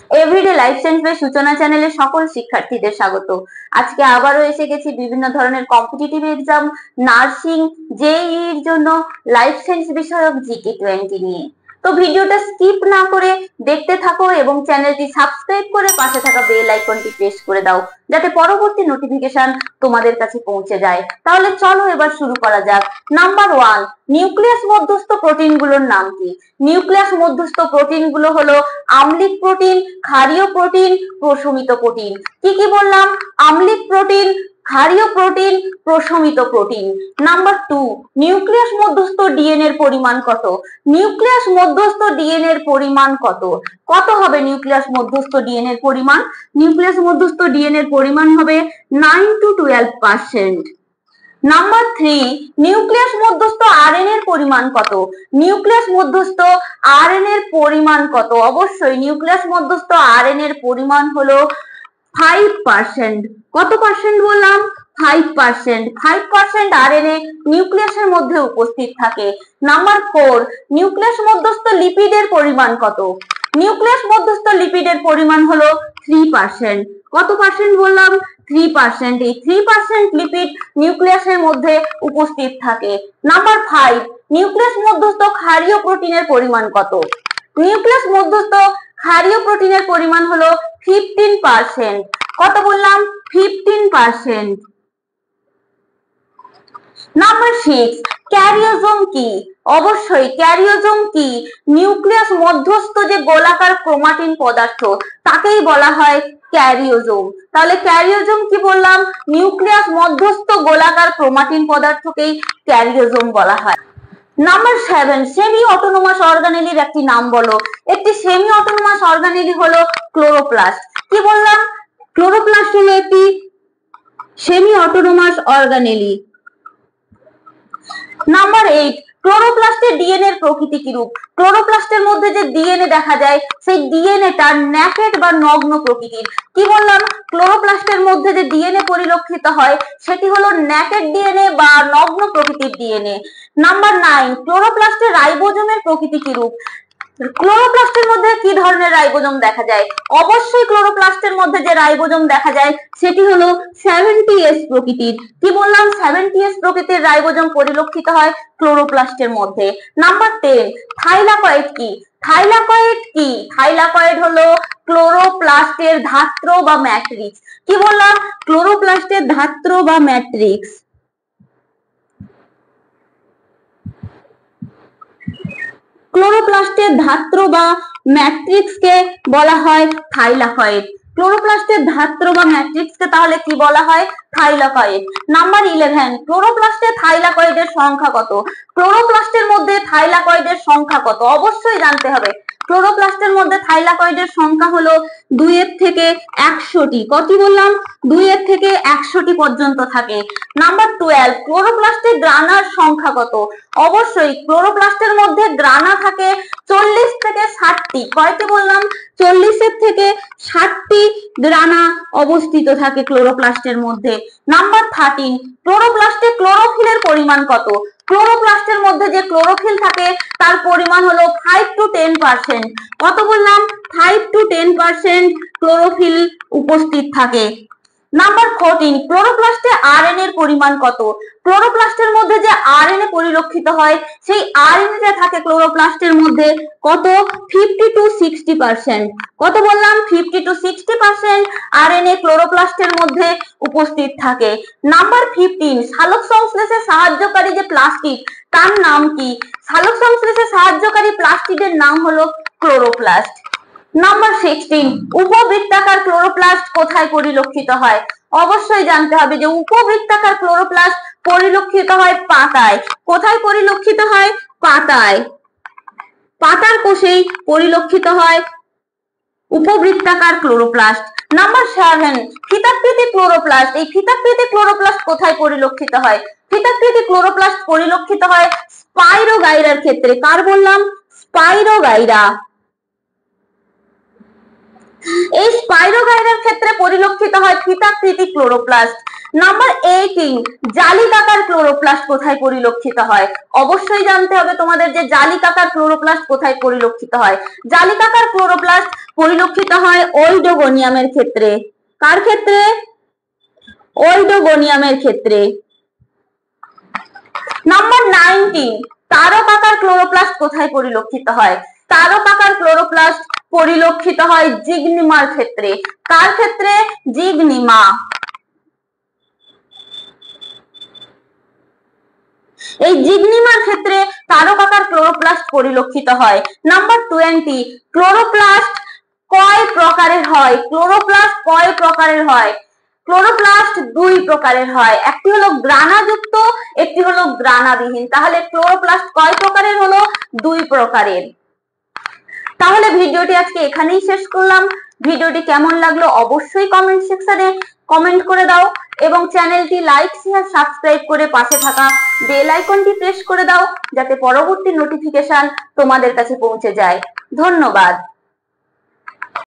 Everyday life সায়েন্সের সূচনা চ্যানেলে সকল শিক্ষার্থীদের স্বাগত। আজকে আবারও এসে গেছি বিভিন্ন ধরনের কম্পিটিটিভ এক্সাম, নার্সিং, জেইই এর জন্য লাইফ সায়েন্স বিষয়ক জিকে 20 নিয়ে। তো ভিডিওটা স্কিপ না করে দেখতে থাকো এবং চ্যানেলটি সাবস্ক্রাইব করে পাশে থাকা বেল আইকনটি প্রেস করে দাও, যাতে পরবর্তী নোটিফিকেশন তোমাদের কাছে পৌঁছে যায়। তাহলে চলো এবার শুরু করা যাক। নাম্বার 1, নিউক্লিয়াস মধ্যস্থ প্রোটিনগুলোর নাম কি? নিউক্লিয়াস মধ্যস্থ প্রোটিনগুলো হলো আম্লিক প্রোটিন, ক্ষারীয় প্রোটিন, প্রশমিত প্রোটিন। কি কি বললাম? আম্লিক প্রোটিন, ক্ষারীয় প্রোটিন, প্রশমিত প্রোটিন। নাম্বার 2, নিউক্লিয়াস মধ্যস্থ ডিএনএ এর পরিমাণ কত? নিউক্লিয়াস মধ্যস্থ ডিএনএ এর পরিমাণ কত? কত হবে নিউক্লিয়াস মধ্যস্থ ডিএনএ এর পরিমাণ? নিউক্লিয়াস মধ্যস্থ ডিএনএ এর পরিমাণ হবে 9 to 12%। নাম্বার 3, নিউক্লিয়াস মধ্যস্থ আরএনএ এর পরিমাণ কত? নিউক্লিয়াস মধ্যস্থ আরএনএ এর পরিমাণ কত? অবশ্যই নিউক্লিয়াস মধ্যস্থ আরএনএ এর পরিমাণ হলো 5%। কত পার্সেন্ট বললাম? 5%। 5% আরএনএ নিউক্লিয়াসের মধ্যে উপস্থিত থাকে। নাম্বার 4, নিউক্লিয়াস মধ্যস্থ লিপিডের পরিমাণ কত? নিউক্লিয়াস মধ্যস্থ লিপিডের পরিমাণ হলো 3%। কত পার্সেন্ট বললাম? 3%। এই 3% লিপিড নিউক্লিয়াসের মধ্যে উপস্থিত থাকে। নাম্বার 5, নিউক্লিয়াস মধ্যস্থ ক্ষারীয় প্রোটিনের পরিমাণ কত? নিউক্লিয়াস মধ্যস্থ ক্ষারীয় প্রোটিনের পরিমাণ হলো 15%। কত বললাম? 15%। নাম্বার 6, ক্যারিওজোম কি? অবশ্যই ক্যারিওজোম কি? নিউক্লিয়াস মধ্যস্থ যে গোলাকার ক্রোমাটিন পদার্থ, তাকেই বলা হয় ক্যারিওজোম। তাহলে ক্যারিওজোম কি বললাম? নিউক্লিয়াস মধ্যস্থ গোলাকার ক্রোমাটিন পদার্থকেই ক্যারিওজোম বলা হয়। নাম্বার 7, সেমি অটোনোমাস অর্গানেলির একটি নাম বলো। একটি সেমি অটোনোমাস অর্গানেলি হলো ক্লোরোপ্লাস্ট। কি বললাম? ক্লোরোপ্লাস্ট হলো একটি সেমি অটোনোমাস অর্গানেলি। নাম্বার 8, ক্লোরোপ্লাস্টের ডিএনএ এর প্রকৃতি কি রূপ? ক্লোরোপ্লাস্টের মধ্যে যে ডিএনএ দেখা যায়, সেই ডিএনএটা ন্যাকেড বা নগ্ন প্রকৃতির। কি বললাম? ক্লোরোপ্লাস্টের মধ্যে যে ডিএনএ পরিলক্ষিত হয়, সেটি হলো ন্যাকেড ডিএনএ বা নগ্ন প্রকৃতির ডিএনএ। নাম্বার 9, ক্লোরোপ্লাস্টের রাইবোজোমের প্রকৃতি কি রূপ? ক্লোরোপ্লাস্টের মধ্যে কি ধরনের রাইবোজোম দেখা যায়? অবশ্যই ক্লোরোপ্লাস্টের মধ্যে যে রাইবোজোম দেখা যায়, সেটি হলো 70S প্রকৃতির। কি বললাম? 70S প্রকৃতির রাইবোজোম পরিলক্ষিত হয় ক্লোরোপ্লাস্টের মধ্যে। নাম্বার 10, থাইলাকয়েড কি? থাইলাকয়েড কি? থাইলাকয়েড হলো ক্লোরোপ্লাস্টের ধাত্র বা ম্যাট্রিক্স। কি বললাম? ক্লোরোপ্লাস্টের ধাত্র বা ম্যাট্রিক্স। ক্লোরোপ্লাস্টের ধাত্র বা ম্যাট্রিক্সকে বলা হয় থাইলাকয়েড। ক্লোরোপ্লাস্টের ধাত্র বা ম্যাট্রিক্সকে তাহলে কি বলা হয়? থাইলাকয়েড। নাম্বার 11, ক্লোরোপ্লাস্টে থাইলাকয়েডের সংখ্যা কত? ক্লোরোপ্লাস্টের মধ্যে থাইলাকয়েডের সংখ্যা কত? অবশ্যই জানতে হবে। ক্লোরোপ্লাস্টের মধ্যে থাইলাকয়েডের সংখ্যা হলো 2 এর থেকে 100টি। কত বললাম? 2 এর থেকে 100টি পর্যন্ত থাকে। নাম্বার 12, ক্লোরোপ্লাস্টে গ্রানার সংখ্যা কত? অবশ্যই ক্লোরোপ্লাস্টের মধ্যে গ্রানা থাকে 40 থেকে 60টি। কয়টি বললাম? 40 এর থেকে 60টি গ্রানা অবস্থিত থাকে ক্লোরোপ্লাস্টের মধ্যে। নাম্বার 13, ক্লোরোপ্লাস্টে ক্লোরোফিলের পরিমাণ কত? ক্লোরোপ্লাস্টের মধ্যে যে ক্লোরোফিল থাকে, তার পরিমাণ হলো 5 to 10%। কত বললাম? 5 to 10% ক্লোরোফিল উপস্থিত থাকে। নাম্বার 14, ক্লোরোপ্লাস্টে আরএনএ এর পরিমাণ কত? ক্লোরোপ্লাস্টের মধ্যে যে আরএনএ পরিলক্ষিত হয়, সেই আরএনএ থাকে ক্লোরোপ্লাস্টের মধ্যে কত? 50 to 60%। কত বললাম? 50 to 60% আরএনএ ক্লোরোপ্লাস্টের মধ্যে উপস্থিত থাকে। নাম্বার 15, সালোক সংশ্লেষে সাহায্যকারী যে প্লাস্টিড, তার নাম কি? সালোক সংশ্লেষে সাহায্যকারী প্লাস্টিডের নাম হলো ক্লোরোপ্লাস্ট। নাম্বার 16, উপবৃত্তাকার ক্লোরোপ্লাস্ট কোথায় পরিলক্ষিত হয়? অবশ্যই জানতে হবে যে উপবৃত্তাকার ক্লোরোপ্লাস্ট পরিলক্ষিত হয় পাতায়। কোথায় পরিলক্ষিত হয়? পাতায়। পাতার কোষেই পরিলক্ষিত হয় উপবৃত্তাকার ক্লোরোপ্লাস্ট। Number 7, ফিতাকৃতি chloroplast. এই ফিতাকৃতি ক্লোরোপ্লাস্ট কোথায় পরিলক্ষিত হয়? ফিতাকৃতি ক্লোরোপ্লাস্ট পরিলক্ষিত হয় স্পাইরোগাইরার ক্ষেত্রে। কার বললাম? স্পাইরোগাইরা। এই স্পাইরোগাইরার ক্ষেত্রে পরিলক্ষিত হয় ফিতাকৃতি ক্লোরোপ্লাস্ট। নাম্বার 18, জালিকাকার ক্লোরোপ্লাস্ট কোথায় পরিলক্ষিত হয়? অবশ্যই জানতে হবে তোমাদের যে জালিকাকার ক্লোরোপ্লাস্ট কোথায় পরিলক্ষিত হয়। জালিকাকার ক্লোরোপ্লাস্ট পরিলক্ষিত হয় ওইডোগোনিয়ামের ক্ষেত্রে। কার ক্ষেত্রে? ওইডোগোনিয়ামের ক্ষেত্রে। নাম্বার 19, তারকাকার ক্লোরোপ্লাস্ট কোথায় পরিলক্ষিত হয়? তারকাকার ক্লোরোপ্লাস্ট পরিলক্ষিত হয় জিগনিমার ক্ষেত্রে। কার ক্ষেত্রে? জিগনিমা। এই জিগনিমার ক্ষেত্রে তারকাকার ক্লোরোপ্লাস্ট পরিলক্ষিত হয়। নাম্বার 20, ক্লোরোপ্লাস্ট কয় প্রকারের হয়? ক্লোরোপ্লাস্ট কয় প্রকারের হয়? ক্লোরোপ্লাস্ট দুই প্রকারের হয়, একটি হলো গ্রানাযুক্ত, একটি হলো গ্রানাবিহীন। তাহলে ক্লোরোপ্লাস্ট কয় প্রকারের হলো? দুই প্রকারের। তাহলে ভিডিওটি আজকে এখানেই শেষ করলাম। ভিডিওটি কেমন লাগলো অবশ্যই কমেন্ট সেকশনে কমেন্ট করে দাও এবং চ্যানেলটি লাইক শেয়ার সাবস্ক্রাইব করে পাশে থাকা বেল আইকনটি প্রেস করে দাও যাতে পরবর্তী নোটিফিকেশন তোমাদের কাছে পৌঁছে যায়। ধন্যবাদ।